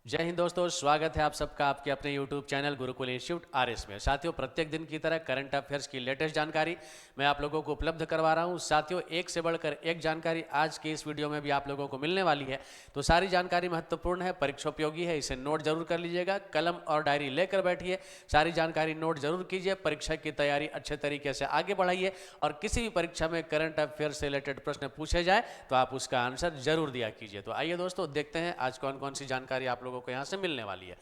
जय हिंद दोस्तों, स्वागत है आप सबका आपके अपने YouTube channel Gurukul institute RS में। साथियों, प्रत्येक दिन की तरह करंट अफेयर्स की लेटेस्ट जानकारी मैं आप लोगों को उपलब्ध करवा रहा हूं। साथियों, एक से बढ़कर एक जानकारी आज के इस वीडियो में भी आप लोगों को मिलने वाली है। तो सारी जानकारी महत्वपूर्ण है, परीक्षा उपयोगी है, इसे नोट जरूर कर लीजिएगा। कलम और डायरी लेकर बैठिए, सारी जानकारी नोट जरूर कीजिए। परीक्षा की तैयारी अच्छे तरीके से आगे बढ़ाइए और किसी भी परीक्षा में करंट अफेयर से रिलेटेड प्रश्न पूछे जाए तो आप उसका आंसर जरूर दिया कीजिए। तो आइए दोस्तों, देखते हैं आज कौन कौन सी जानकारी आप लोगों को यहाँ से मिलने वाली है।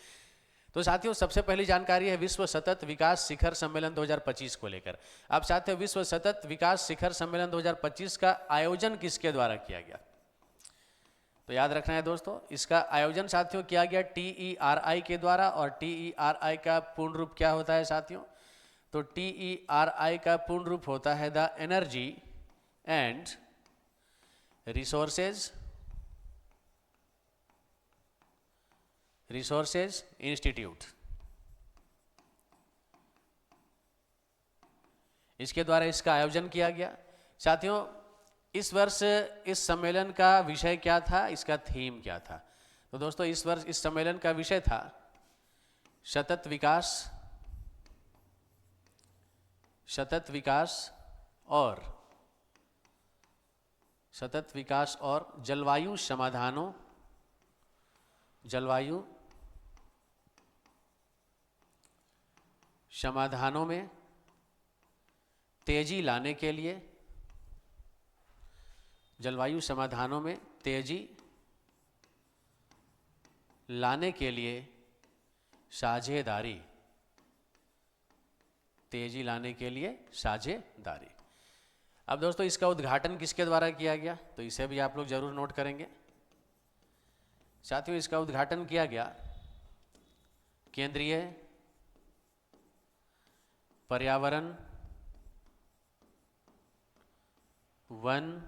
तो साथियों, सबसे पहली जानकारी है विश्व सतत विकास शिखर सम्मेलन 2025 को लेकर। अब साथियों, विश्व सतत विकास शिखर सम्मेलन 2025 का आयोजन किसके द्वारा किया गया? तो याद रखना है दोस्तों, इसका आयोजन साथियों किया गया TERI के द्वारा। और TERI का पूर्ण रूप क्या होता है साथियों? तो TERI का पूर्ण रूप होता है the energy and resources institute. इसके द्वारा इसका आयोजन किया गया। साथियों, इस वर्ष इस सम्मेलन का विषय क्या था, इसका थीम क्या था? तो दोस्तों, इस वर्ष इस सम्मेलन का विषय था सतत विकास और जलवायु समाधानों में तेजी लाने के लिए, जलवायु समाधानों में तेजी लाने के लिए साझेदारी, तेजी लाने के लिए साझेदारी। अब दोस्तों, इसका उद्घाटन किसके द्वारा किया गया? तो इसे भी आप लोग जरूर नोट करेंगे। साथियों, इसका उद्घाटन किया गया केंद्रीय पर्यावरण, वन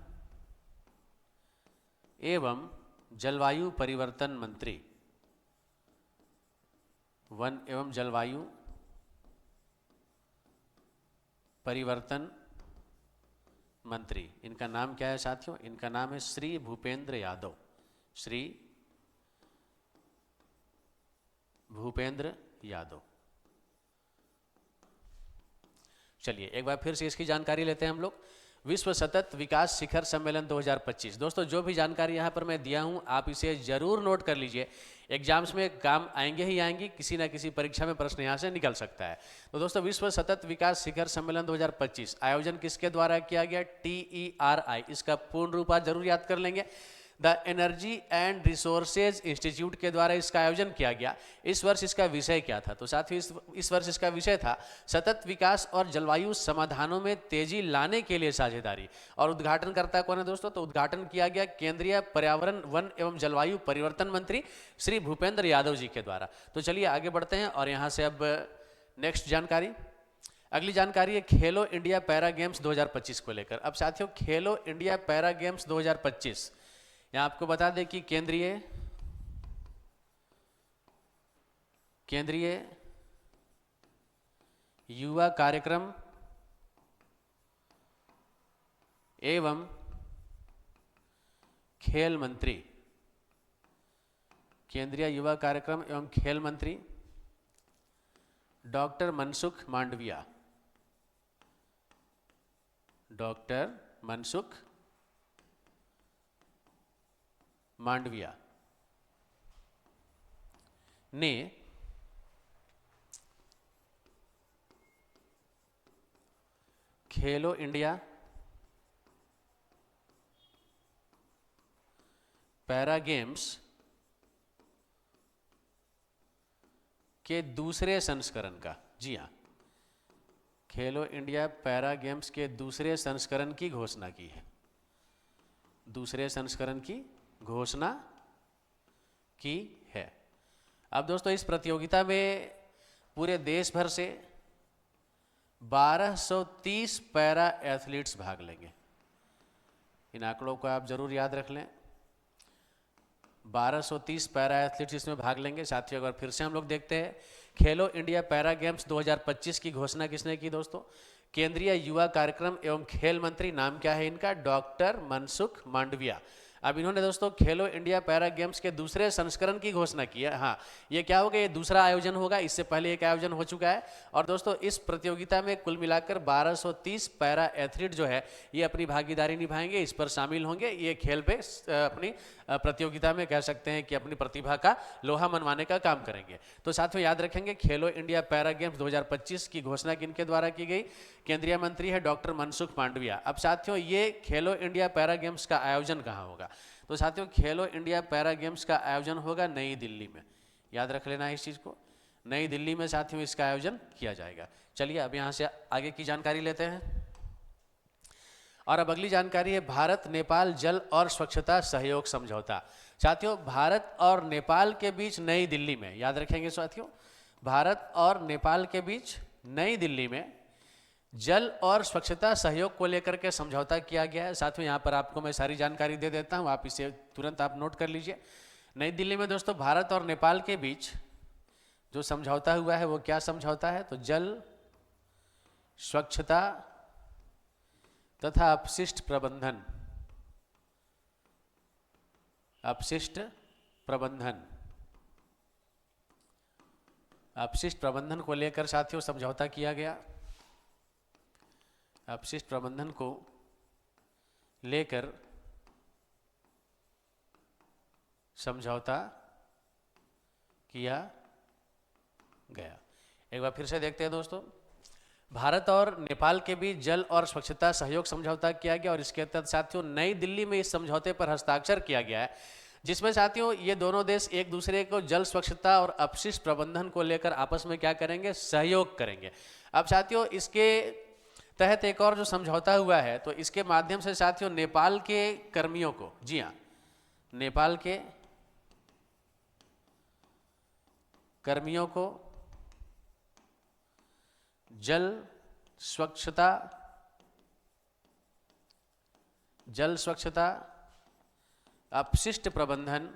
एवं जलवायु परिवर्तन मंत्री, वन एवं जलवायु परिवर्तन मंत्री। इनका नाम क्या है साथियों? इनका नाम है श्री भूपेंद्र यादव। श्री भूपेंद्र यादव। चलिए एक बार फिर से इसकी जानकारी लेते हैं हम लोग। विश्व सतत विकास शिखर सम्मेलन 2025। दोस्तों, जो भी जानकारी यहाँ पर मैं दिया हूँ आप इसे जरूर नोट कर लीजिए। एग्जाम्स में काम आएंगे ही आएंगी, किसी ना किसी परीक्षा में प्रश्न यहाँ से निकल सकता है। तो दोस्तों, विश्व सतत विकास शिखर सम्मेलन 2025 आयोजन किसके द्वारा किया गया? TERI। इसका पूर्ण रूप आप जरूर याद कर लेंगे। The energy and resources institute के द्वारा इसका आयोजन किया गया। इस वर्ष इसका विषय क्या था? तो साथियों, इस वर्ष इसका विषय था सतत विकास और जलवायु समाधानों में तेजी लाने के लिए साझेदारी। और उद्घाटन करता कौन है दोस्तों? तो उद्घाटन किया गया केंद्रीय पर्यावरण, वन एवं जलवायु परिवर्तन मंत्री श्री भूपेंद्र यादव जी के द्वारा। तो चलिए आगे बढ़ते हैं और यहाँ से अब नेक्स्ट जानकारी। अगली जानकारी है खेलो इंडिया पैरा गेम्स 2025 को लेकर। अब साथियों, खेलो इंडिया पैरा गेम्स 2025 यहाँ आपको बता दें कि केंद्रीय युवा कार्यक्रम एवं खेल मंत्री, केंद्रीय युवा कार्यक्रम एवं खेल मंत्री डॉक्टर मनसुख मांडविया, डॉक्टर मनसुख मांडविया ने खेलो इंडिया पैरा गेम्स के दूसरे संस्करण का, जी हाँ, खेलो इंडिया पैरा गेम्स के दूसरे संस्करण की घोषणा की है। दूसरे संस्करण की घोषणा की है। अब दोस्तों, इस प्रतियोगिता में पूरे देश भर से 1230 पैरा एथलीट्स भाग लेंगे। इन आंकड़ों को आप जरूर याद रख लें। 1230 पैरा एथलीट्स इसमें भाग लेंगे। साथियों, अगर फिर से हम लोग देखते हैं, खेलो इंडिया पैरा गेम्स 2025 की घोषणा किसने की दोस्तों? केंद्रीय युवा कार्यक्रम एवं खेल मंत्री, नाम क्या है इनका? डॉक्टर मनसुख मांडविया। अब इन्होंने दोस्तों खेलो इंडिया पैरा गेम्स के दूसरे संस्करण की घोषणा की है। हाँ, ये क्या होगा, ये दूसरा आयोजन होगा, इससे पहले एक आयोजन हो चुका है। और दोस्तों इस प्रतियोगिता में कुल मिलाकर 1230 पैरा एथलीट जो है ये अपनी भागीदारी निभाएंगे, इस पर शामिल होंगे। ये खेल पे अपनी प्रतियोगिता में कह सकते हैं कि अपनी प्रतिभा का लोहा मनवाने का काम करेंगे। तो साथियों याद रखेंगे, खेलो इंडिया पैरा गेम्स 2025 की घोषणा किनके द्वारा की गई? केंद्रीय मंत्री है डॉक्टर मनसुख मांडविया। अब साथियों ये खेलो इंडिया पैरा गेम्स का आयोजन कहाँ होगा? तो साथियों खेलो इंडिया पैरा गेम्स का आयोजन होगा नई दिल्ली में। याद रख लेना है इस चीज़ को, नई दिल्ली में साथियों इसका आयोजन किया जाएगा। चलिए अब यहाँ से आगे की जानकारी लेते हैं। और अब अगली जानकारी है भारत नेपाल जल और स्वच्छता सहयोग समझौता। साथियों भारत और नेपाल के बीच नई दिल्ली में, याद रखेंगे साथियों, भारत और नेपाल के बीच नई दिल्ली में जल और स्वच्छता सहयोग को लेकर के समझौता किया गया है। साथियों यहाँ पर आपको मैं सारी जानकारी दे देता हूँ, आप इसे तुरंत आप नोट कर लीजिए। नई दिल्ली में दोस्तों भारत और नेपाल के बीच जो समझौता हुआ है वो क्या समझौता है? तो जल, स्वच्छता तथा अपशिष्ट प्रबंधन, अपशिष्ट प्रबंधन, अपशिष्ट प्रबंधन को लेकर साथियों समझौता किया गया। अपशिष्ट प्रबंधन को लेकर समझौता किया गया। एक बार फिर से देखते हैं दोस्तों, भारत और नेपाल के बीच जल और स्वच्छता सहयोग समझौता किया गया और इसके तहत साथियों नई दिल्ली में इस समझौते पर हस्ताक्षर किया गया है, जिसमें साथियों ये दोनों देश एक दूसरे को जल, स्वच्छता और अपशिष्ट प्रबंधन को लेकर आपस में क्या करेंगे? सहयोग करेंगे। अब साथियों इसके तहत एक और जो समझौता हुआ है, तो इसके माध्यम से साथियों नेपाल के कर्मियों को, जी हाँ, नेपाल के कर्मियों को जल स्वच्छता, जल स्वच्छता, अपशिष्ट प्रबंधन,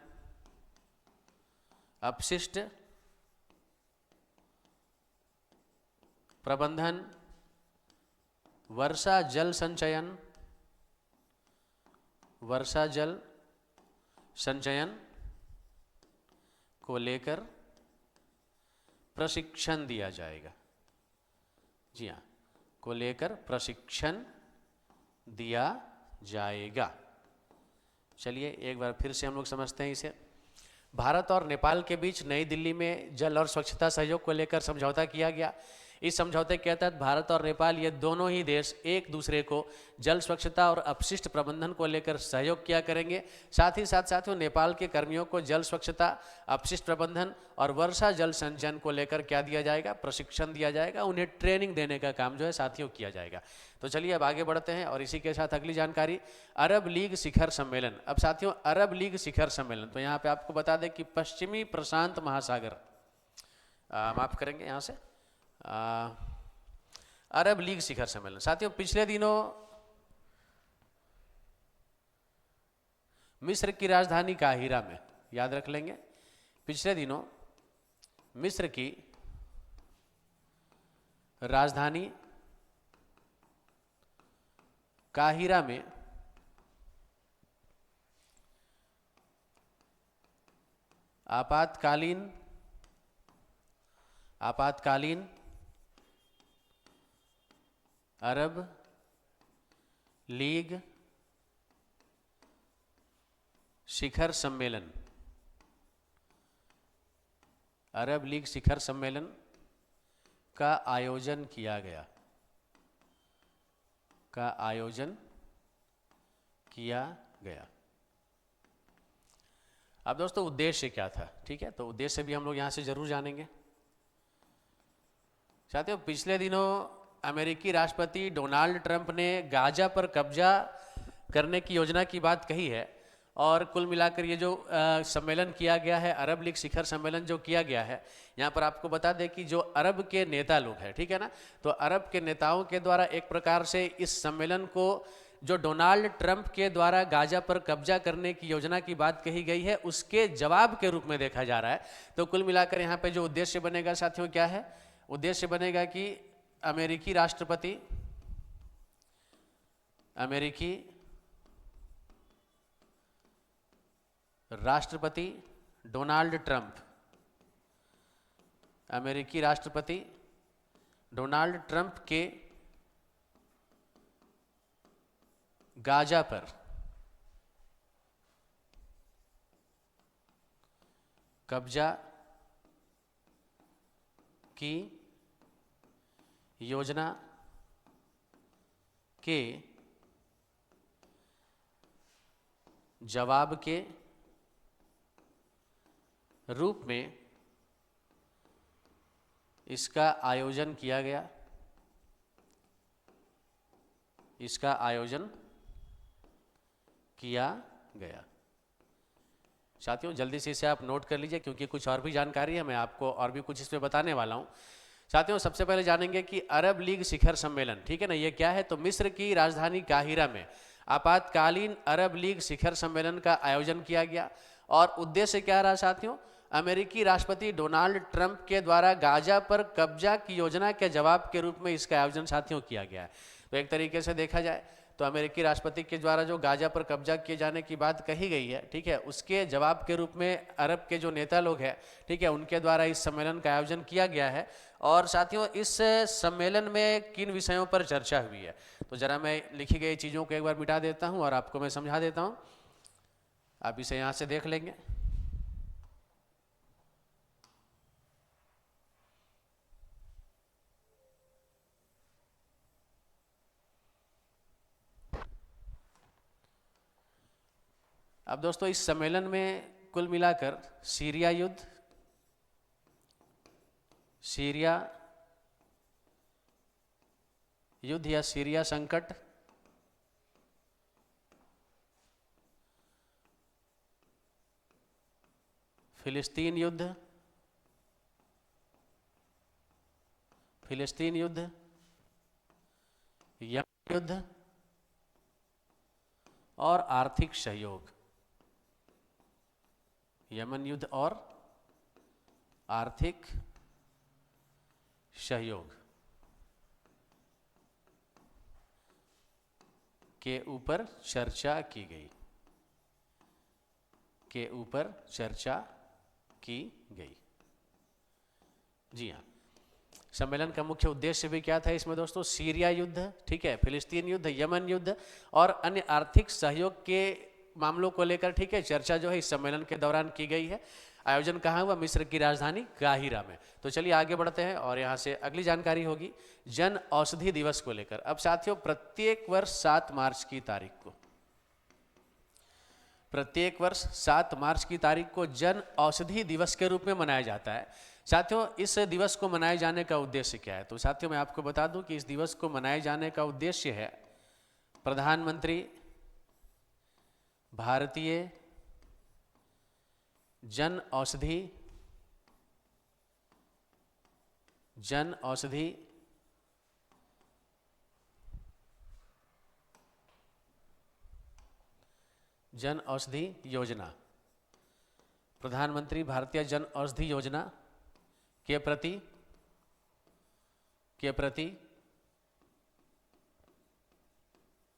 अपशिष्ट प्रबंधन, वर्षा जल संचयन, वर्षा जल संचयन को लेकर प्रशिक्षण दिया जाएगा। जी हाँ, को लेकर प्रशिक्षण दिया जाएगा। चलिए एक बार फिर से हम लोग समझते हैं इसे। भारत और नेपाल के बीच नई दिल्ली में जल और स्वच्छता सहयोग को लेकर समझौता किया गया। इस समझौते के तहत भारत और नेपाल ये दोनों ही देश एक दूसरे को जल, स्वच्छता और अपशिष्ट प्रबंधन को लेकर सहयोग किया करेंगे। साथ ही साथ साथियों नेपाल के कर्मियों को जल, स्वच्छता, अपशिष्ट प्रबंधन और वर्षा जल संचयन को लेकर क्या दिया जाएगा? प्रशिक्षण दिया जाएगा। उन्हें ट्रेनिंग देने का काम जो है साथियों किया जाएगा। तो चलिए अब आगे बढ़ते हैं और इसी के साथ अगली जानकारी, अरब लीग शिखर सम्मेलन। अब साथियों अरब लीग शिखर सम्मेलन, तो यहाँ पे आपको बता दें कि पश्चिमी प्रशांत महासागर, माफ करेंगे यहाँ से, अरब लीग शिखर सम्मेलन। साथियों पिछले दिनों मिस्र की राजधानी काहिरा में, याद रख लेंगे, पिछले दिनों मिस्र की राजधानी काहिरा में आपातकालीन अरब लीग शिखर सम्मेलन, अरब लीग शिखर सम्मेलन का आयोजन किया गया, का आयोजन किया गया। अब दोस्तों उद्देश्य क्या था? ठीक है, तो उद्देश्य भी हम लोग यहां से जरूर जानेंगे। साथियों पिछले दिनों अमेरिकी राष्ट्रपति डोनाल्ड ट्रंप ने गाजा पर कब्जा करने की योजना की बात कही है और कुल मिलाकर ये जो सम्मेलन किया गया है, अरब लीग शिखर सम्मेलन जो किया गया है, यहाँ पर आपको बता दें कि जो अरब के नेता लोग हैं, ठीक है ना, तो अरब के नेताओं के द्वारा एक प्रकार से इस सम्मेलन को जो डोनाल्ड ट्रंप के द्वारा गाजा पर कब्जा करने की योजना की बात कही गई है उसके जवाब के रूप में देखा जा रहा है। तो कुल मिलाकर यहाँ पे जो उद्देश्य बनेगा साथियों क्या है? उद्देश्य बनेगा कि अमेरिकी राष्ट्रपति डोनाल्ड ट्रंप, अमेरिकी राष्ट्रपति डोनाल्ड ट्रंप के गाजा पर कब्जा की योजना के जवाब के रूप में इसका आयोजन किया गया। इसका आयोजन किया गया। साथियों जल्दी से इसे आप नोट कर लीजिए क्योंकि कुछ और भी जानकारी है, मैं आपको और भी कुछ इसमें बताने वाला हूं। साथियों सबसे पहले जानेंगे कि अरब लीग शिखर सम्मेलन, ठीक है ना, ये क्या है? तो मिस्र की राजधानी काहिरा में आपातकालीन अरब लीग शिखर सम्मेलन का आयोजन किया गया। और उद्देश्य क्या रहा साथियों? अमेरिकी राष्ट्रपति डोनाल्ड ट्रंप के द्वारा गाजा पर कब्जा की योजना के जवाब के रूप में इसका आयोजन साथियों किया गया है। तो एक तरीके से देखा जाए तो अमेरिकी राष्ट्रपति के द्वारा जो गाजा पर कब्जा किए जाने की बात कही गई है, ठीक है, उसके जवाब के रूप में अरब के जो नेता लोग हैं, ठीक है, उनके द्वारा इस सम्मेलन का आयोजन किया गया है। और साथियों इस सम्मेलन में किन विषयों पर चर्चा हुई है, तो जरा मैं लिखी गई चीज़ों को एक बार मिटा देता हूँ और आपको मैं समझा देता हूँ, आप इसे यहाँ से देख लेंगे। अब दोस्तों इस सम्मेलन में कुल मिलाकर सीरिया युद्ध, या सीरिया संकट, फिलिस्तीन युद्ध, यमन युद्ध और आर्थिक सहयोग, यमन युद्ध और आर्थिक सहयोग के ऊपर चर्चा की गई, जी हाँ। सम्मेलन का मुख्य उद्देश्य भी क्या था इसमें दोस्तों? सीरिया युद्ध, ठीक है, फिलिस्तीन युद्ध, यमन युद्ध और अन्य आर्थिक सहयोग के मामलों को लेकर, ठीक है, चर्चा जो है इस सम्मेलन के दौरान की गई है। आयोजन कहाँ हुआ? मिस्र की राजधानी काहिरा में। तो चलिए आगे बढ़ते हैं और यहाँ से अगली जानकारी होगी जन औषधि दिवस को लेकर। अब साथियों प्रत्येक वर्ष 7 मार्च की तारीख को जन औषधि दिवस के रूप में मनाया जाता है। साथियों इस दिवस को मनाए जाने का उद्देश्य क्या है? तो साथियों मैं आपको बता दूं कि इस दिवस को मनाए जाने का उद्देश्य है प्रधानमंत्री भारतीय जन औषधि योजना, प्रधानमंत्री भारतीय जन औषधि योजना के प्रति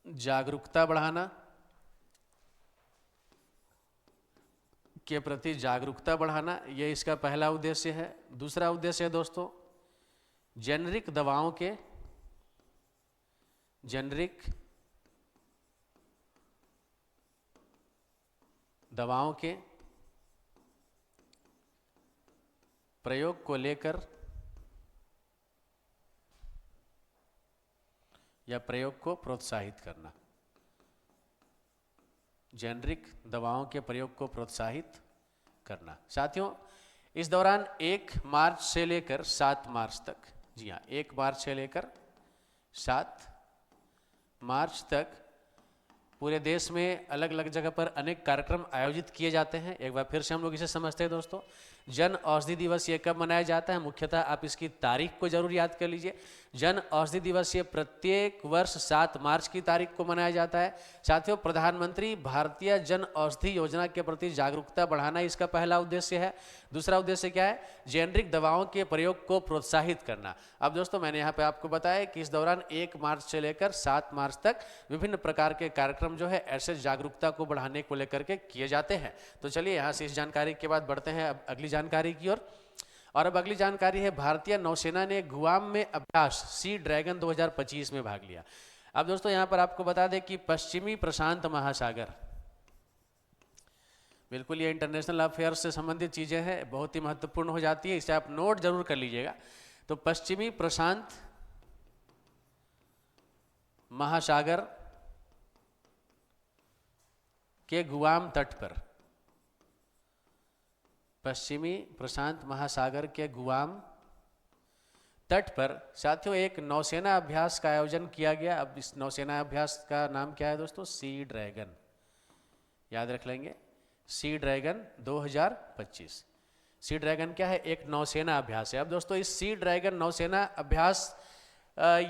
जागरूकता बढ़ाना, ये इसका पहला उद्देश्य है। दूसरा उद्देश्य है दोस्तों जेनरिक दवाओं के प्रयोग को लेकर या प्रयोग को प्रोत्साहित करना, जेनरिक दवाओं के प्रयोग को प्रोत्साहित करना। साथियों इस दौरान 1 मार्च से लेकर 7 मार्च तक, जी हाँ, 1 मार्च से लेकर 7 मार्च तक पूरे देश में अलग अलग जगह पर अनेक कार्यक्रम आयोजित किए जाते हैं। एक बार फिर से हम लोग इसे समझते हैं दोस्तों। जन औषधि दिवस ये कब मनाया जाता है? मुख्यतः आप इसकी तारीख को जरूर याद कर लीजिए। जन औषधि दिवस ये प्रत्येक वर्ष 7 मार्च की तारीख को मनाया जाता है। साथियों प्रधानमंत्री भारतीय जन औषधि योजना के प्रति जागरूकता बढ़ाना इसका पहला उद्देश्य है। दूसरा उद्देश्य क्या है, जेनरिक दवाओं के प्रयोग को प्रोत्साहित करना। अब दोस्तों मैंने यहाँ पे आपको बताया कि इस दौरान 1 मार्च से लेकर 7 मार्च तक विभिन्न प्रकार के कार्यक्रम जो है ऐसे जागरूकता को बढ़ाने को लेकर के किए जाते हैं। तो चलिए यहाँ से इस जानकारी के बाद बढ़ते हैं अब अगली जानकारी की ओर। और अब अगली जानकारी है, भारतीय नौसेना ने गुआम में अभ्यास सी ड्रैगन 2025 में भाग लिया। अब दोस्तों यहाँ पर आपको बता दें कि पश्चिमी प्रशांत महासागर, बिल्कुल ये इंटरनेशनल अफेयर्स से संबंधित चीजें हैं, बहुत ही महत्वपूर्ण हो जाती है, इसे आप नोट जरूर कर लीजिएगा। तो पश्चिमी प्रशांत महासागर के गुआम तट पर, पश्चिमी प्रशांत महासागर के गुआम तट पर साथियों एक नौसेना अभ्यास का आयोजन किया गया। अब इस नौसेना अभ्यास का नाम क्या है दोस्तों, सी ड्रैगन, याद रख लेंगे, सी ड्रैगन 2025। सी ड्रैगन क्या है, एक नौसेना अभ्यास है। अब दोस्तों इस सी ड्रैगन नौसेना अभ्यास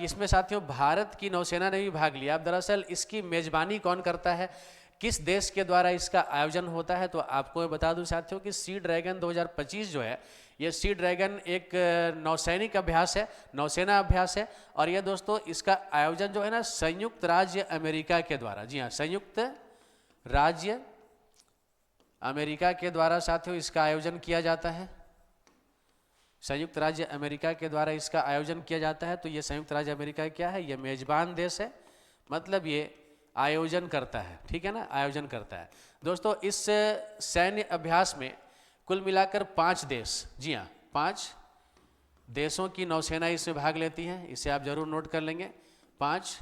इसमें साथियों भारत की नौसेना ने भी भाग लिया। अब दरअसल इसकी मेजबानी कौन करता है, किस देश के द्वारा इसका आयोजन होता है, तो आपको मैं बता दूं साथियों कि सी ड्रैगन 2025 जो है, ये सी ड्रैगन एक नौसैनिक अभ्यास है, नौसेना अभ्यास है। और ये दोस्तों इसका आयोजन जो है ना संयुक्त राज्य अमेरिका के द्वारा, जी हाँ संयुक्त राज्य अमेरिका के द्वारा साथियों इसका आयोजन किया जाता है। संयुक्त राज्य अमेरिका के द्वारा इसका आयोजन किया जाता है। तो ये संयुक्त राज्य अमेरिका क्या है, ये मेजबान देश है, मतलब ये आयोजन करता है, ठीक है ना, आयोजन करता है। दोस्तों इस सैन्य अभ्यास में कुल मिलाकर 5 देश, जी हाँ 5 देशों की नौसेना इसमें भाग लेती हैं, इसे आप जरूर नोट कर लेंगे। 5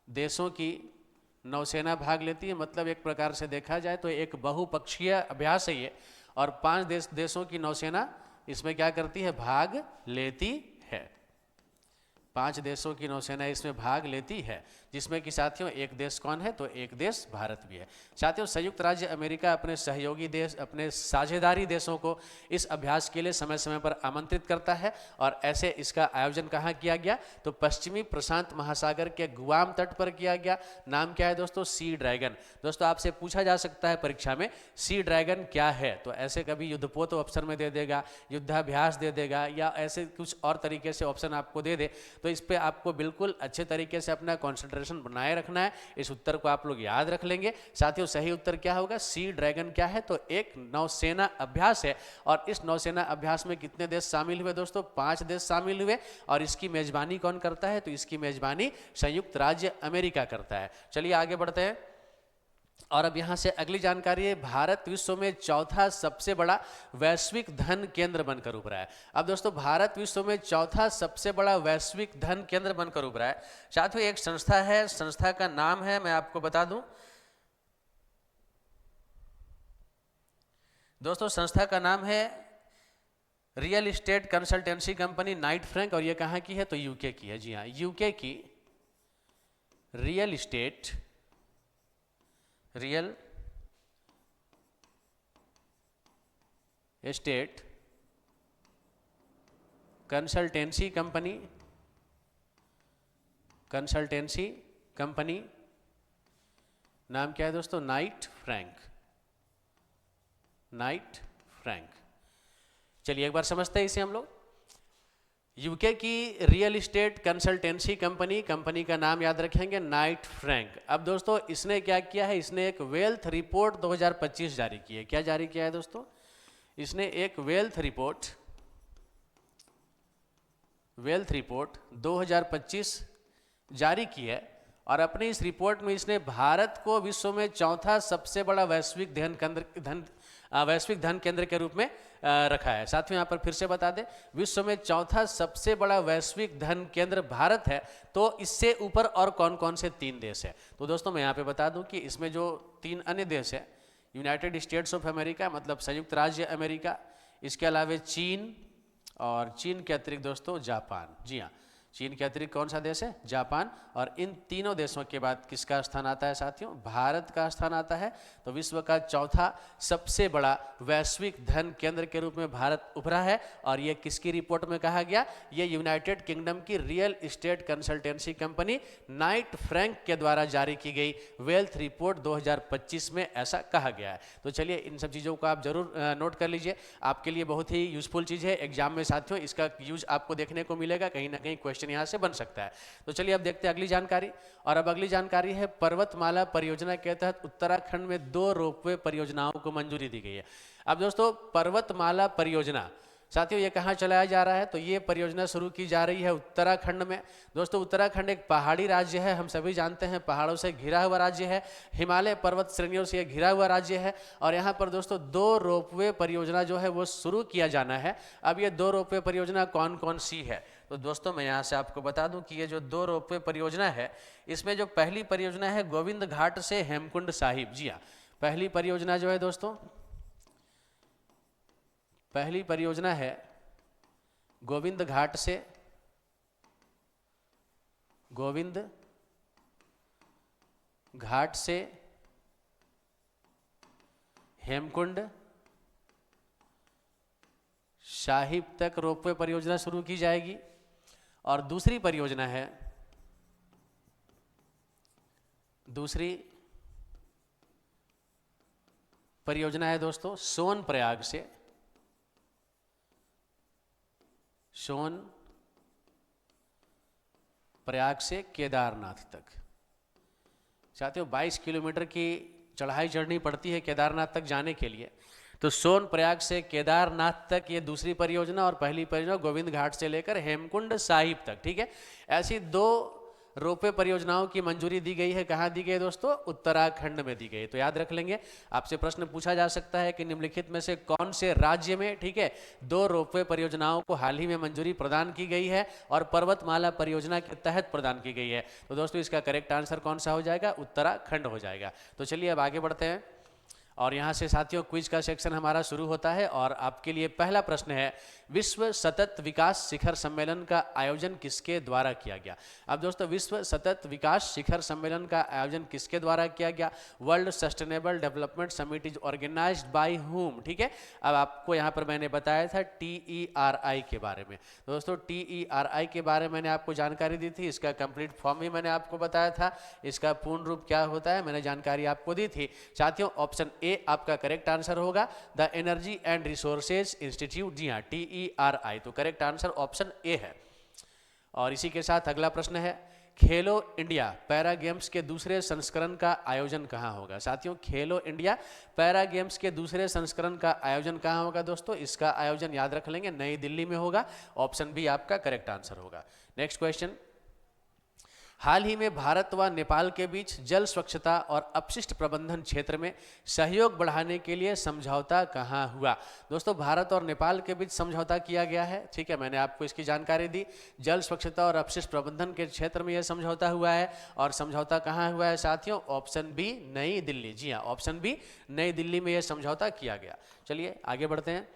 देशों की नौसेना भाग लेती है, मतलब एक प्रकार से देखा जाए तो एक बहुपक्षीय अभ्यास है ये, और 5 देशों की नौसेना इसमें क्या करती है, भाग लेती है। 5 देशों की नौसेना इसमें भाग लेती है, जिसमें कि साथियों एक देश कौन है, तो एक देश भारत भी है। साथियों संयुक्त राज्य अमेरिका अपने सहयोगी देश, अपने साझेदारी देशों को इस अभ्यास के लिए समय समय पर आमंत्रित करता है, और ऐसे इसका आयोजन कहाँ किया गया, तो पश्चिमी प्रशांत महासागर के गुआम तट पर किया गया। नाम क्या है दोस्तों, सी ड्रैगन। दोस्तों आपसे पूछा जा सकता है परीक्षा में सी ड्रैगन क्या है, तो ऐसे कभी युद्धपोत ऑप्शन में दे देगा, युद्धाभ्यास दे देगा, या ऐसे कुछ और तरीके से ऑप्शन आपको दे दे, तो इस पे आपको बिल्कुल अच्छे तरीके से अपना कंसंट्रेशन बनाए रखना है। इस उत्तर को आप लोग याद रख लेंगे। साथियों सही उत्तर क्या होगा, सी ड्रैगन क्या है, तो एक नौसेना अभ्यास है। और इस नौसेना अभ्यास में कितने देश शामिल हुए दोस्तों, 5 देश शामिल हुए। और इसकी मेजबानी कौन करता है, तो इसकी मेजबानी संयुक्त राज्य अमेरिका करता है। चलिए आगे बढ़ते हैं। और अब यहाँ से अगली जानकारी है, भारत विश्व में चौथा सबसे बड़ा वैश्विक धन केंद्र बनकर उभरा है। अब दोस्तों भारत विश्व में चौथा सबसे बड़ा वैश्विक धन केंद्र बनकर उभरा है। साथियों एक संस्था है, संस्था का नाम है, मैं आपको बता दूं दोस्तों, संस्था का नाम है real estate consultancy company Knight Frank, और ये कहाँ की है, तो यूके की है। जी हाँ, यूके की रियल एस्टेट कंसल्टेंसी कंपनी नाम क्या है दोस्तों, नाइट फ्रैंक। चलिए एक बार समझते हैं इसे हम लोग। यूके की रियल एस्टेट कंसल्टेंसी कंपनी का नाम याद रखेंगे, नाइट फ्रैंक। अब दोस्तों इसने क्या किया है, इसने एक वेल्थ रिपोर्ट 2025 जारी की है। क्या जारी किया है दोस्तों, इसने एक वेल्थ रिपोर्ट 2025 जारी की है। और अपनी इस रिपोर्ट में इसने भारत को विश्व में चौथा सबसे बड़ा वैश्विक धन केंद्र के रूप में रखा है। साथियों यहाँ पर फिर से बता दें, विश्व में चौथा सबसे बड़ा वैश्विक धन केंद्र भारत है। तो इससे ऊपर और कौन कौन से 3 देश है, तो दोस्तों मैं यहाँ पे बता दूं कि इसमें जो 3 अन्य देश है, यूनाइटेड स्टेट्स ऑफ अमेरिका मतलब संयुक्त राज्य अमेरिका, इसके अलावा चीन, और चीन के अतिरिक्त दोस्तों जापान। जी हाँ, चीन के अतिरिक्त कौन सा देश है? जापान। और इन तीनों देशों के बाद किसका स्थान आता है साथियों? भारत का स्थान आता है। तो विश्व का चौथा सबसे बड़ा वैश्विक धन केंद्र के रूप में भारत उभरा है। और ये किसकी रिपोर्ट में कहा गया? ये यूनाइटेड किंगडम की real estate consultancy company Knight Frank के द्वारा जारी की गई वेल्थ रिपोर्ट 2025 में ऐसा कहा गया है। तो चलिए इन सब चीज़ों को आप जरूर नोट कर लीजिए, आपके लिए बहुत ही यूजफुल चीज़ है। एग्जाम में साथियों इसका यूज आपको देखने को मिलेगा, कहीं ना कहीं क्वेश्चन यहाँ से बन सकता है। तो चलिए अब देखते हैं अगली जानकारी। और अब अगली जानकारी है पर्वतमाला परियोजना के तहत उत्तराखंड में 2 रोपवे परियोजनाओं को मंजूरी दी गई है। अब दोस्तों पर्वतमाला परियोजना साथियों ये कहाँ चलाया जा रहा है? तो ये परियोजना शुरू की जा रही है उत्तराखंड में। दोस्तों उत्तराखंड एक पहाड़ी राज्य है, हम सभी जानते हैं, पहाड़ों से घिरा हुआ राज्य है, हिमालय पर्वत श्रेणियों से घिरा हुआ राज्य है। और यहाँ पर दोस्तों 2 रोपवे परियोजना जो है वो शुरू किया जाना है। अब ये 2 रोपवे परियोजना कौन कौन सी है? तो दोस्तों मैं यहाँ से आपको बता दूं कि ये जो 2 रोपवे परियोजना है, इसमें जो पहली परियोजना है गोविंद घाट से हेमकुंड साहिब। जी हाँ, पहली परियोजना जो है दोस्तों, पहली परियोजना है गोविंद घाट से हेमकुंड साहिब तक रोपवे परियोजना शुरू की जाएगी। और दूसरी परियोजना है दोस्तों सोनप्रयाग से केदारनाथ तक। साथियों 22 किलोमीटर की चढ़ाई चढ़नी पड़ती है केदारनाथ तक जाने के लिए। तो सोनप्रयाग से केदारनाथ तक ये दूसरी परियोजना, और पहली परियोजना गोविंद घाट से लेकर हेमकुंड साहिब तक। ठीक है, ऐसी 2 रोपवे परियोजनाओं की मंजूरी दी गई है। कहाँ दी गई दोस्तों? उत्तराखंड में दी गई। तो याद रख लेंगे, आपसे प्रश्न पूछा जा सकता है कि निम्नलिखित में से कौन से राज्य में, ठीक है, 2 रोपवे परियोजनाओं को हाल ही में मंजूरी प्रदान की गई है और पर्वतमाला परियोजना के तहत प्रदान की गई है? तो दोस्तों इसका करेक्ट आंसर कौन सा हो जाएगा? उत्तराखंड हो जाएगा। तो चलिए अब आगे बढ़ते हैं और यहाँ से साथियों क्विज का सेक्शन हमारा शुरू होता है। और आपके लिए पहला प्रश्न है, विश्व सतत विकास शिखर सम्मेलन का आयोजन किसके द्वारा किया गया? अब दोस्तों विश्व सतत विकास शिखर सम्मेलन का आयोजन किसके द्वारा किया गया? World sustainable development summit is organised by whom. ठीक है, अब आपको यहाँ पर मैंने बताया था TERI के बारे में। दोस्तों TERI के बारे में मैंने आपको जानकारी दी थी, इसका कंप्लीट फॉर्म भी मैंने आपको बताया था, इसका पूर्ण रूप क्या होता है मैंने जानकारी आपको दी थी। साथियों ऑप्शन ए आपका करेक्ट आंसर होगा, the energy and resources institute. जी हाँ, TERI। तो करेक्ट आंसर ऑप्शन ए है। और इसी के साथ अगला प्रश्न है, खेलो इंडिया पैरा गेम्स के दूसरे संस्करण का आयोजन कहाँ होगा? साथियों खेलो इंडिया पैरा गेम्स के दूसरे संस्करण का आयोजन कहाँ होगा दोस्तों? इसका आयोजन याद रख लेंगे, नई दिल्ली में होगा। ऑप्शन बी आपका करेक्ट आंसर होगा। नेक्स्ट क्वेश्चन, हाल ही में भारत व नेपाल के बीच जल स्वच्छता और अपशिष्ट प्रबंधन क्षेत्र में सहयोग बढ़ाने के लिए समझौता कहाँ हुआ? दोस्तों भारत और नेपाल के बीच समझौता किया गया है। ठीक है, मैंने आपको इसकी जानकारी दी। जल स्वच्छता और अपशिष्ट प्रबंधन के क्षेत्र में यह समझौता हुआ है। और समझौता कहाँ हुआ है साथियों? ऑप्शन बी नई दिल्ली। जी हाँ, ऑप्शन बी नई दिल्ली में यह समझौता किया गया। चलिए आगे बढ़ते हैं।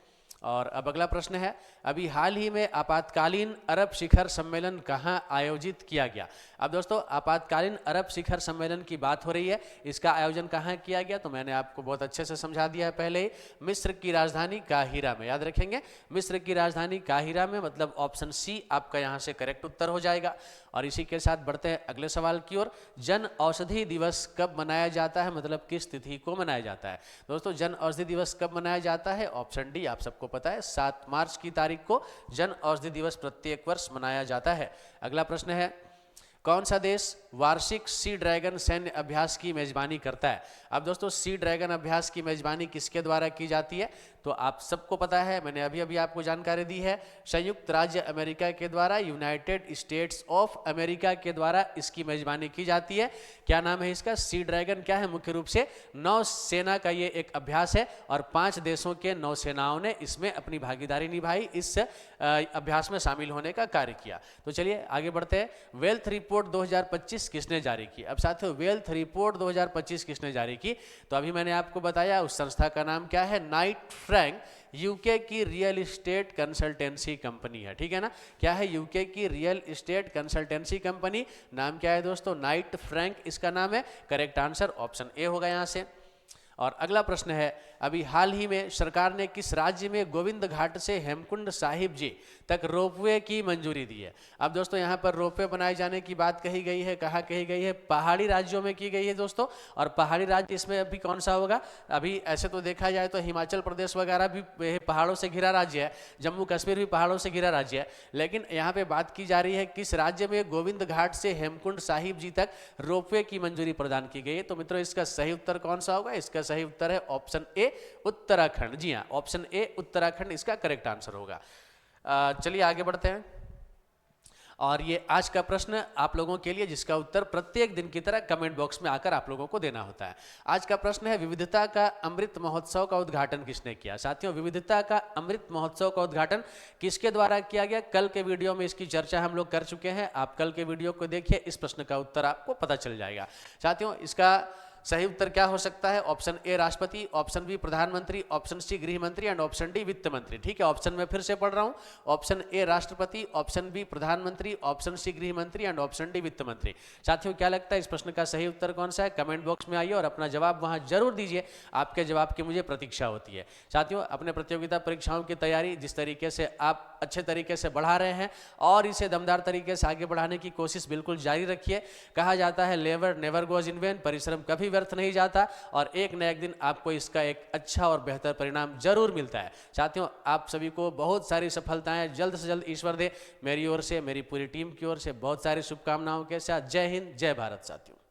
और अब अगला प्रश्न है, अभी हाल ही में आपातकालीन अरब शिखर सम्मेलन कहाँ आयोजित किया गया? अब दोस्तों आपातकालीन अरब शिखर सम्मेलन की बात हो रही है, इसका आयोजन कहाँ किया गया? तो मैंने आपको बहुत अच्छे से समझा दिया है पहले ही, मिस्र की राजधानी काहिरा में। याद रखेंगे, मिस्र की राजधानी काहिरा में, मतलब ऑप्शन सी आपका यहाँ से करेक्ट उत्तर हो जाएगा। और इसी के साथ बढ़ते हैं अगले सवाल की ओर, जन औषधि दिवस कब मनाया जाता है, मतलब किस तिथि को मनाया जाता है? दोस्तों जन औषधि दिवस कब मनाया जाता है? ऑप्शन डी आप सबको पता है, 7 मार्च की तारीख को जन औषधि दिवस प्रत्येक वर्ष मनाया जाता है। अगला प्रश्न है, कौन सा देश वार्षिक सी ड्रैगन सैन्य अभ्यास की मेजबानी करता है? अब दोस्तों सी ड्रैगन अभ्यास की मेजबानी किसके द्वारा की जाती है? तो आप सबको पता है, मैंने अभी अभी आपको जानकारी दी है, संयुक्त राज्य अमेरिका के द्वारा, यूनाइटेड स्टेट्स ऑफ अमेरिका के द्वारा इसकी मेजबानी की जाती है। क्या नाम है इसका? सी ड्रैगन क्या है? मुख्य रूप से नौसेना का ये एक अभ्यास है और 5 देशों के नौसेनाओं ने इसमें अपनी भागीदारी निभाई, इस अभ्यास में शामिल होने का कार्य किया। तो चलिए आगे बढ़ते हैं। वेल्थ रिपोर्ट 2025 किसने जारी की? अब साथियों वेल्थ रिपोर्ट 2025 किसने जारी की? तो अभी मैंने आपको बताया उस संस्था का नाम क्या है, नाइट फ्रैंक। यूके की रियल इस्टेट कंसल्टेंसी कंपनी है, ठीक है ना। क्या है? यूके की रियल इस्टेट कंसल्टेंसी कंपनी, नाम क्या है दोस्तों? नाइट फ्रैंक इसका नाम है। करेक्ट आंसर ऑप्शन ए होगा यहाँ से। और अगला प्रश्न है, अभी हाल ही में सरकार ने किस राज्य में गोविंद घाट से हेमकुंड साहिब जी तक रोपवे की मंजूरी दी है? अब दोस्तों यहाँ पर रोपवे बनाए जाने की बात कही गई है, कहाँ कही गई है? पहाड़ी राज्यों में की गई है दोस्तों। और पहाड़ी राज्य इसमें अभी कौन सा होगा? अभी ऐसे तो देखा जाए तो हिमाचल प्रदेश वगैरह भी पहाड़ों से घिरा राज्य है, जम्मू कश्मीर भी पहाड़ों से घिरा राज्य है, लेकिन यहाँ पे बात की जा रही है किस राज्य में गोविंद घाट से हेमकुंड साहिब जी तक रोपवे की मंजूरी प्रदान की गई है। तो मित्रों इसका सही उत्तर कौन सा होगा? इसका सही उत्तर है ऑप्शन ए, उत्तराखंड। जी हाँ, ऑप्शन ए उत्तराखंड इसका करेक्ट आंसर होगा। चलिए आगे बढ़ते हैं। और ये आज का प्रश्न आप लोगों के लिए, जिसका उत्तर प्रत्येक दिन की तरह कमेंट बॉक्स में आकर आप लोगों को देना होता है। आज का प्रश्न है, विविधता का अमृत महोत्सव का उद्घाटन किसने किया? साथियों, विविधता का अमृत महोत्सव का उद्घाटन किसके द्वारा किया गया? कल के वीडियो में इसकी चर्चा हम लोग कर चुके हैं, आप कल के वीडियो को देखिए, इस प्रश्न का उत्तर आपको पता चल जाएगा। साथियों, इसका सही उत्तर क्या हो सकता है? ऑप्शन ए राष्ट्रपति, ऑप्शन बी प्रधानमंत्री, ऑप्शन सी गृह मंत्री एंड ऑप्शन डी वित्त मंत्री। ठीक है, ऑप्शन में फिर से पढ़ रहा हूं, ऑप्शन ए राष्ट्रपति, ऑप्शन बी प्रधानमंत्री, ऑप्शन सी गृह मंत्री एंड ऑप्शन डी वित्त मंत्री। साथियों, क्या लगता है इस प्रश्न का सही उत्तर कौन सा है? कमेंट बॉक्स में आइए और अपना जवाब वहां जरूर दीजिए, आपके जवाब की मुझे प्रतीक्षा होती है। साथियों, अपने प्रतियोगिता परीक्षाओं की तैयारी जिस तरीके से आप अच्छे तरीके से बढ़ा रहे हैं और इसे दमदार तरीके से आगे बढ़ाने की कोशिश बिल्कुल जारी रखिए। कहा जाता है labour never goes in when, परिश्रम कभी व्यर्थ नहीं जाता और एक न एक दिन आपको इसका एक अच्छा और बेहतर परिणाम जरूर मिलता है। साथियों, आप सभी को बहुत सारी सफलताएं जल्द से जल्द ईश्वर दे। मेरी ओर से, मेरी पूरी टीम की ओर से बहुत सारी शुभकामनाओं के साथ जय हिंद, जय भारत। साथियों।